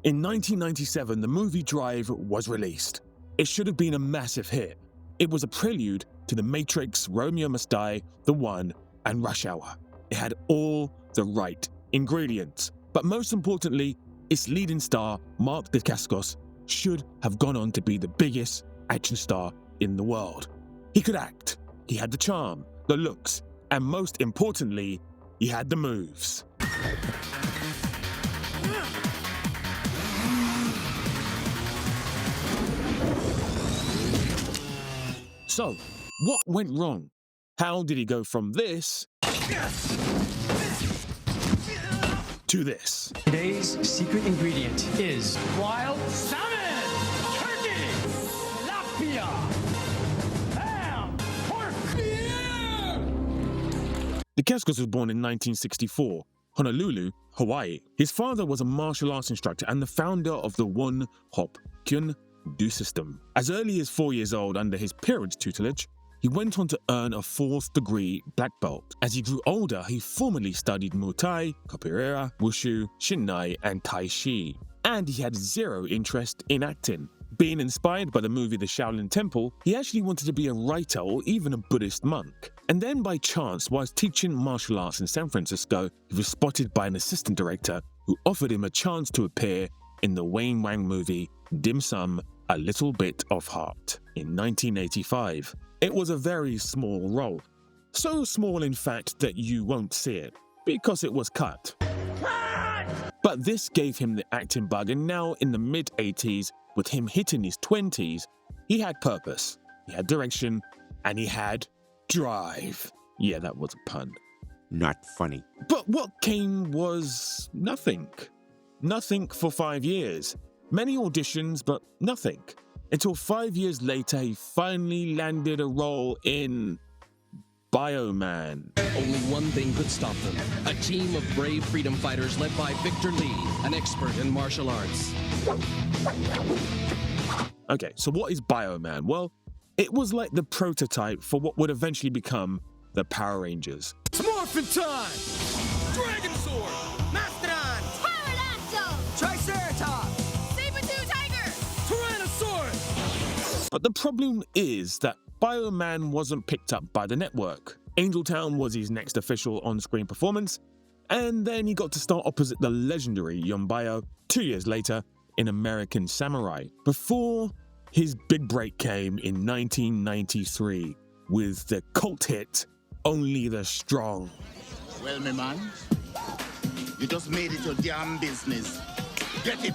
In 1997, the movie Drive was released. It should have been a massive hit. It was a prelude to The Matrix, Romeo Must Die, The One, and Rush Hour. It had all the right ingredients. But most importantly, its leading star, Mark Dacascos, should have gone on to be the biggest action star in the world. He could act, he had the charm, the looks, and most importantly, he had the moves. So, what went wrong? How did he go from this to this? Today's secret ingredient is wild salmon, turkey, tilapia, ham, pork. Dacascos was born in 1964, Honolulu, Hawaii. His father was a martial arts instructor and the founder of the One Hop Kyun Do system. As early as 4 years old, under his parents' tutelage, he went on to earn a 4th degree black belt. As he grew older, he formally studied Muay Thai, Capoeira, Wushu, Shinai, and Tai Chi. And he had zero interest in acting. Being inspired by the movie The Shaolin Temple, he actually wanted to be a writer or even a Buddhist monk. And then by chance, whilst teaching martial arts in San Francisco, he was spotted by an assistant director who offered him a chance to appear in the Wayne Wang movie Dim Sum, A Little Bit of Heart in 1985. It was a very small role. So small, in fact, that you won't see it, because it was cut. But this gave him the acting bug, and now in the mid-80s, with him hitting his 20s, he had purpose, he had direction, and he had drive. Yeah, that was a pun. Not funny. But what came was nothing. Nothing for 5 years. Many auditions, but nothing. Until 5 years later, he finally landed a role in Bioman. Only one thing could stop them. A team of brave freedom fighters led by Victor Lee, an expert in martial arts. Okay, so what is Bioman? Well, it was like the prototype for what would eventually become the Power Rangers. It's morphin' time! Dragon Sword! Mastodon! Pterodactyl! Triceratops! Saber-tooth tiger! Tyrannosaurus! But the problem is that Bioman wasn't picked up by the network. Angel Town was his next official on-screen performance, and then he got to start opposite the legendary Yonbayo 2 years later in American Samurai, before his big break came in 1993 with the cult hit Only the Strong. Well, my man, you just made it your damn business. Get it!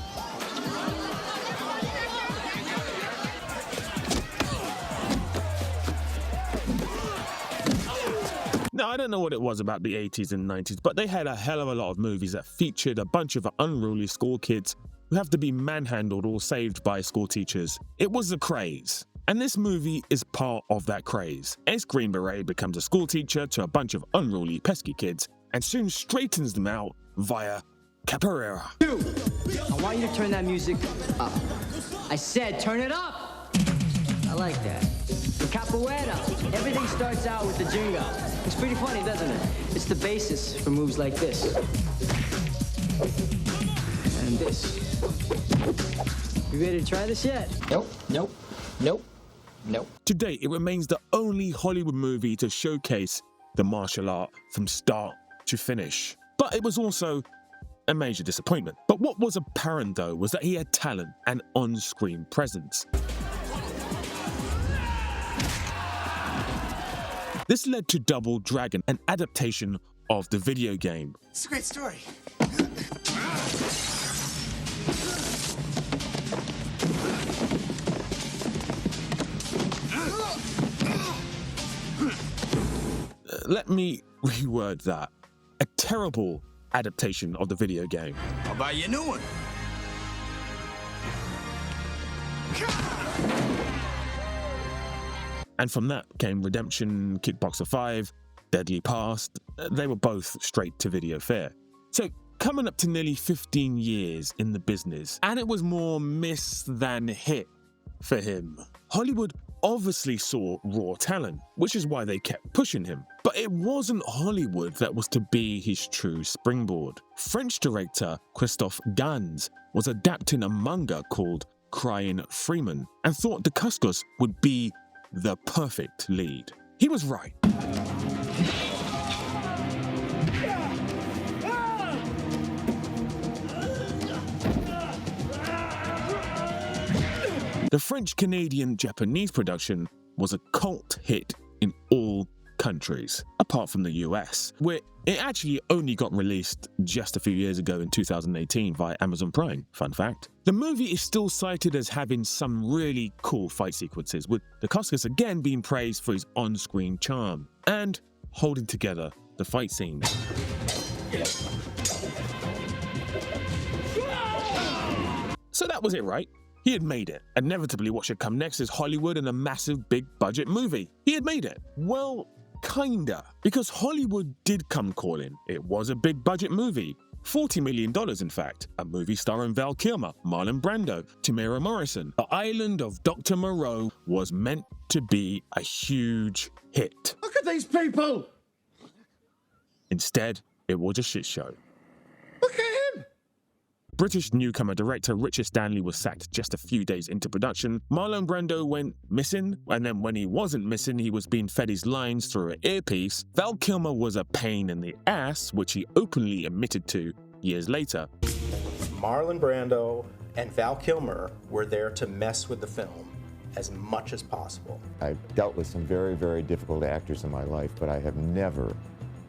Now, I don't know what it was about the 80s and 90s, but they had a hell of a lot of movies that featured a bunch of unruly school kids who have to be manhandled or saved by school teachers. It was a craze. And this movie is part of that craze. Green Beret becomes a school teacher to a bunch of unruly, pesky kids and soon straightens them out via capoeira. I want you to turn that music up. I said turn it up! I like that. The capoeira, everything starts out with the jingo. It's pretty funny, doesn't it? It's the basis for moves like this. And this. You ready to try this yet? Nope, nope, nope, nope. To date, it remains the only Hollywood movie to showcase the martial art from start to finish. But it was also a major disappointment. But what was apparent, though, was that he had talent and on-screen presence. This led to Double Dragon, an adaptation of the video game. It's a great story. Let me reword that. A terrible adaptation of the video game. I'll buy you a new one. And from that came Redemption, Kickboxer 5, Deadly Past. They were both straight to video fare. So coming up to nearly 15 years in the business, and it was more miss than hit for him. Hollywood obviously saw raw talent, which is why they kept pushing him. But it wasn't Hollywood that was to be his true springboard. French director Christophe Gans was adapting a manga called Crying Freeman and thought Dacascos would be the perfect lead. He was right. The French-Canadian-Japanese production was a cult hit in all countries, apart from the US, where it actually only got released just a few years ago in 2018 via Amazon Prime. Fun fact. The movie is still cited as having some really cool fight sequences, with Dacascos again being praised for his on-screen charm and holding together the fight scenes. So that was it, right? He had made it. Inevitably, what should come next is Hollywood and a massive big budget movie. He had made it. Well, kinda. Because Hollywood did come calling. It was a big budget movie. $40 million, in fact. A movie starring Val Kilmer, Marlon Brando, Tamara Morrison. The Island of Dr. Moreau was meant to be a huge hit. Look at these people! Instead, it was a shit show. Look at him! British newcomer director Richard Stanley was sacked just a few days into production. Marlon Brando went missing, and then when he wasn't missing, he was being fed his lines through an earpiece. Val Kilmer was a pain in the ass, which he openly admitted to years later. Marlon Brando and Val Kilmer were there to mess with the film as much as possible. I've dealt with some very, very difficult actors in my life, but I have never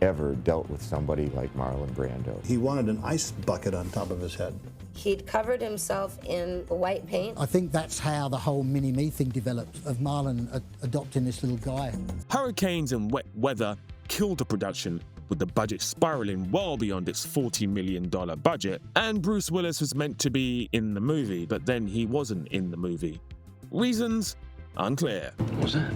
ever dealt with somebody like Marlon Brando. He wanted an ice bucket on top of his head. He'd covered himself in white paint. I think that's how the whole mini-me thing developed, of Marlon adopting this little guy. Hurricanes and wet weather killed the production, with the budget spiraling well beyond its $40 million budget, and Bruce Willis was meant to be in the movie, but then he wasn't in the movie. Reasons? Unclear. What was that?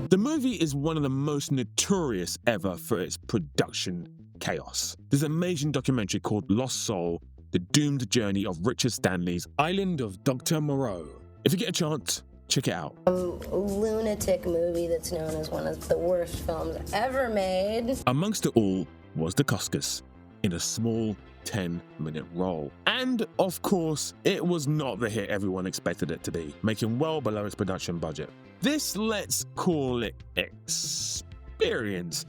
The movie is one of the most notorious ever for its production chaos. There's an amazing documentary called Lost Soul, The Doomed Journey of Richard Stanley's Island of Dr. Moreau. If you get a chance, check it out. A lunatic movie that's known as one of the worst films ever made. Amongst it all was Dacascos in a small 10-minute role. And, of course, it was not the hit everyone expected it to be, making well below its production budget. This, let's call it experience,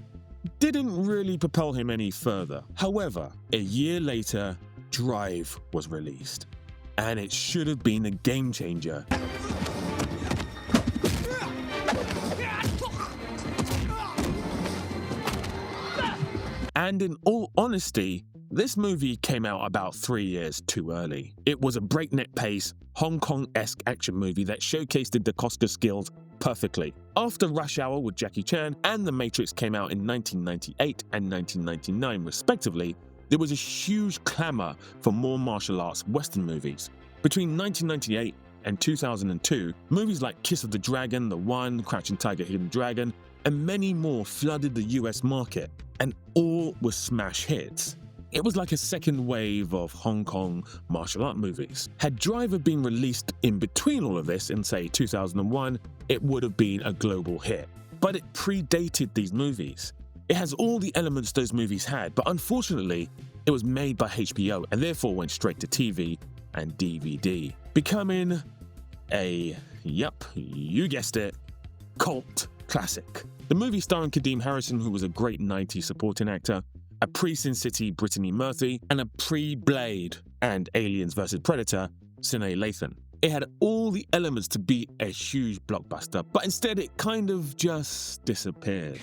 didn't really propel him any further. However, a year later, Drive was released, and it should have been a game changer. And in all honesty, this movie came out about 3 years too early. It was a breakneck pace, Hong Kong-esque action movie that showcased the Dacascos skills perfectly. After Rush Hour with Jackie Chan and The Matrix came out in 1998 and 1999 respectively, there was a huge clamour for more martial arts Western movies. Between 1998 and 2002, movies like Kiss of the Dragon, The One, Crouching Tiger, Hidden Dragon, and many more flooded the US market, and all were smash hits. It was like a second wave of Hong Kong martial art movies. Had Driver been released in between all of this in, say, 2001, it would have been a global hit. But it predated these movies. It has all the elements those movies had, but unfortunately, it was made by HBO and therefore went straight to TV and DVD, becoming a, yep, you guessed it, cult classic. The movie starring Kadeem Harrison, who was a great 90s supporting actor, a pre-Sin City Brittany Murphy, and a pre-Blade and Aliens vs. Predator, Sinead Lathan. It had all the elements to be a huge blockbuster, but instead it kind of just disappeared.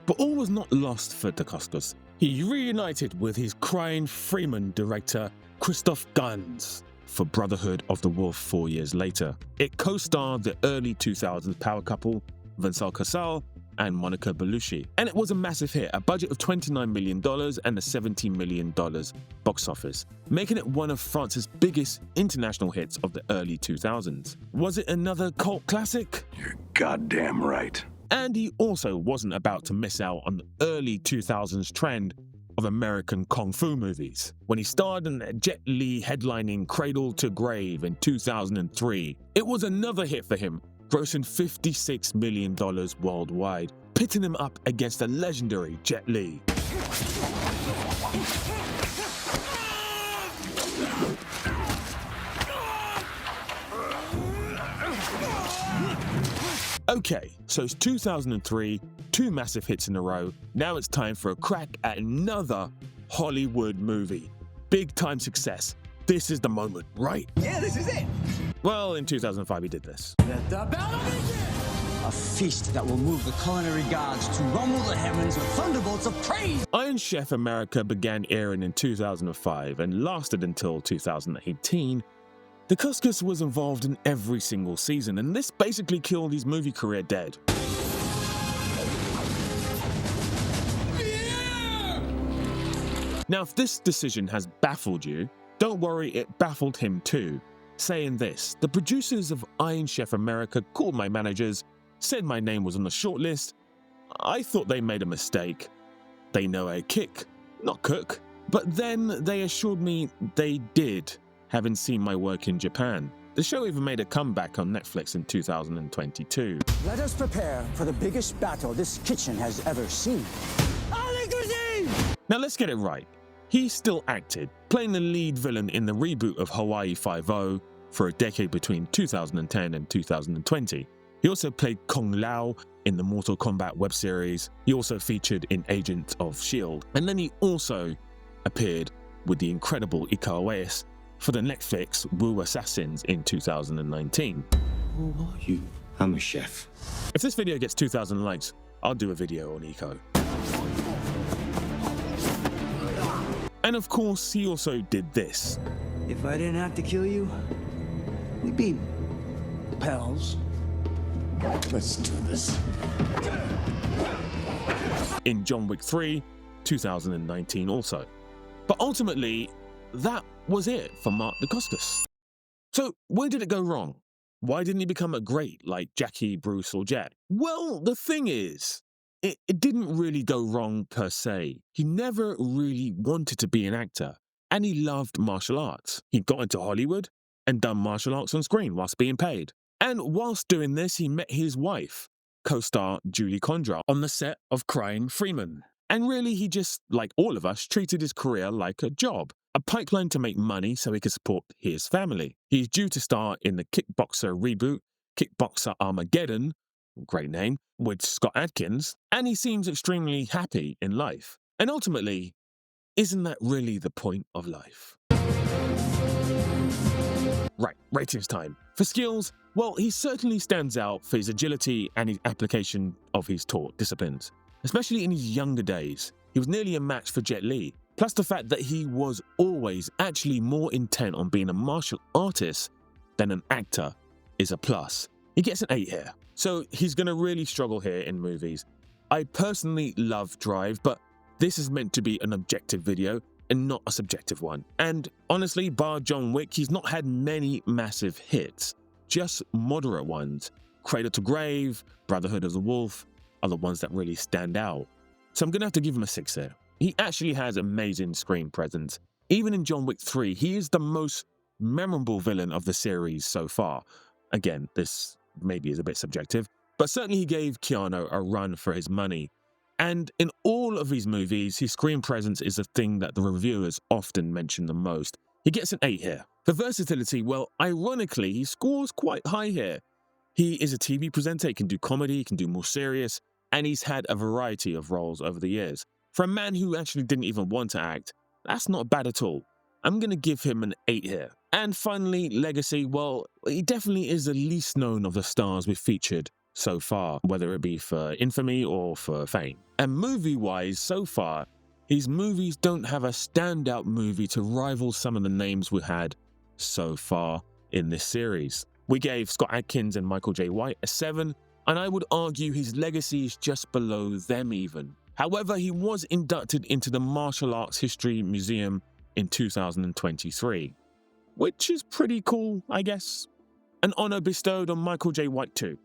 But all was not lost for Dacascos. He reunited with his Crying Freeman director, Christophe Gans, for Brotherhood of the Wolf 4 years later. It co-starred the early 2000s power couple, Vincent Cassel and Monica Bellucci. And it was a massive hit, a budget of $29 million and a $17 million box office, making it one of France's biggest international hits of the early 2000s. Was it another cult classic? You're goddamn right. And he also wasn't about to miss out on the early 2000s trend of American kung fu movies, when he starred in Jet Li headlining Cradle to Grave in 2003. It was another hit for him, grossing $56 million worldwide, pitting him up against the legendary Jet Li. Okay, so it's 2003, 2 massive hits in a row. Now it's time for a crack at another Hollywood movie. Big time success. This is the moment, right? Yeah, this is it. Well, in 2005 he did this. Let the battle begin! A feast that will move the culinary gods to rumble the heavens with thunderbolts of praise! Iron Chef America began airing in 2005 and lasted until 2018. Dacascos was involved in every single season, and this basically killed his movie career dead. Now, if this decision has baffled you, don't worry, it baffled him too, saying this: the producers of Iron Chef America called my managers, said my name was on the shortlist. I thought they made a mistake. They know I kick, not cook. But then they assured me they did, having seen my work in Japan. The show even made a comeback on Netflix in 2022. Let us prepare for the biggest battle this kitchen has ever seen. Now let's get it right. He still acted, playing the lead villain in the reboot of Hawaii Five-0 for a decade between 2010 and 2020. He also played Kung Lao in the Mortal Kombat web series. He also featured in Agents of S.H.I.E.L.D. And then he also appeared with the incredible Iko Uwais for the Netflix Wu Assassins in 2019. Who are you? I'm a chef. If this video gets 2,000 likes, I'll do a video on Iko. And of course, he also did this. If I didn't have to kill you, we'd be pals. Let's do this. In John Wick 3, 2019 also. But ultimately, that was it for Mark Dacascos. So where did it go wrong? Why didn't he become a great like Jackie, Bruce, or Jet? Well, the thing is, it didn't really go wrong per se. He never really wanted to be an actor, and he loved martial arts. He got into Hollywood and done martial arts on screen whilst being paid. And whilst doing this, he met his wife, co-star Julie Condra, on the set of Crying Freeman. And really, he just, like all of us, treated his career like a job, a pipeline to make money so he could support his family. He's due to star in the Kickboxer reboot, Kickboxer Armageddon, great name, with Scott Adkins, and he seems extremely happy in life. And ultimately, isn't that really the point of life? Right, ratings time. For skills, well, he certainly stands out for his agility and his application of his taught disciplines. Especially in his younger days, he was nearly a match for Jet Li. Plus the fact that he was always actually more intent on being a martial artist than an actor is a plus. He gets an 8 here. So he's going to really struggle here in movies. I personally love Drive, but this is meant to be an objective video and not a subjective one. And honestly, bar John Wick, he's not had many massive hits, just moderate ones. Cradle to Grave, Brotherhood of the Wolf are the ones that really stand out. So I'm going to have to give him a 6 here. He actually has amazing screen presence. Even in John Wick 3, he is the most memorable villain of the series so far. Again, this maybe is a bit subjective, but certainly he gave Keanu a run for his money. And in all of his movies, his screen presence is the thing that the reviewers often mention the most. He gets an 8 here. For versatility, well, ironically, he scores quite high here. He is a TV presenter, he can do comedy, he can do more serious, and he's had a variety of roles over the years. For a man who actually didn't even want to act, that's not bad at all. I'm going to give him an 8 here. And finally, legacy, well, he definitely is the least known of the stars we've featured so far, whether it be for infamy or for fame. And movie-wise, so far, his movies don't have a standout movie to rival some of the names we had so far in this series. We gave Scott Adkins and Michael J. White a 7, and I would argue his legacy is just below them even. However, he was inducted into the Martial Arts History Museum in 2023, which is pretty cool, I guess. An honor bestowed on Michael J. White too.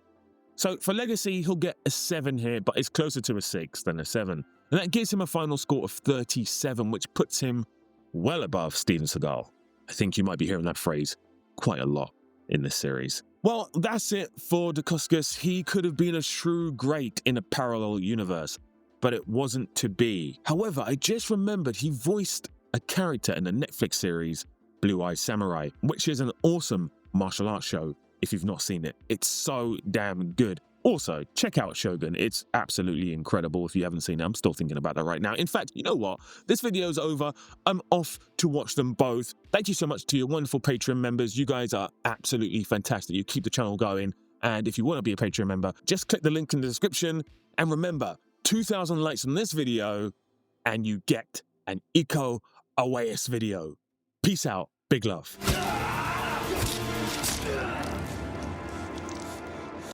So for legacy, he'll get a 7 here, but it's closer to a 6 than a 7. And that gives him a final score of 37, which puts him well above Steven Seagal. I think you might be hearing that phrase quite a lot in this series. Well, that's it for Dacascos. He could have been a true great in a parallel universe, but it wasn't to be. However, I just remembered he voiced a character in the Netflix series Blue Eye Samurai, which is an awesome martial arts show if you've not seen it. It's so damn good. Also, check out Shogun. It's absolutely incredible if you haven't seen it. I'm still thinking about that right now. In fact, you know what? This video's over. I'm off to watch them both. Thank you so much to your wonderful Patreon members. You guys are absolutely fantastic. You keep the channel going. And if you want to be a Patreon member, just click the link in the description. And remember, 2,000 likes on this video and you get an Iko Uwais video. Peace out. Big love.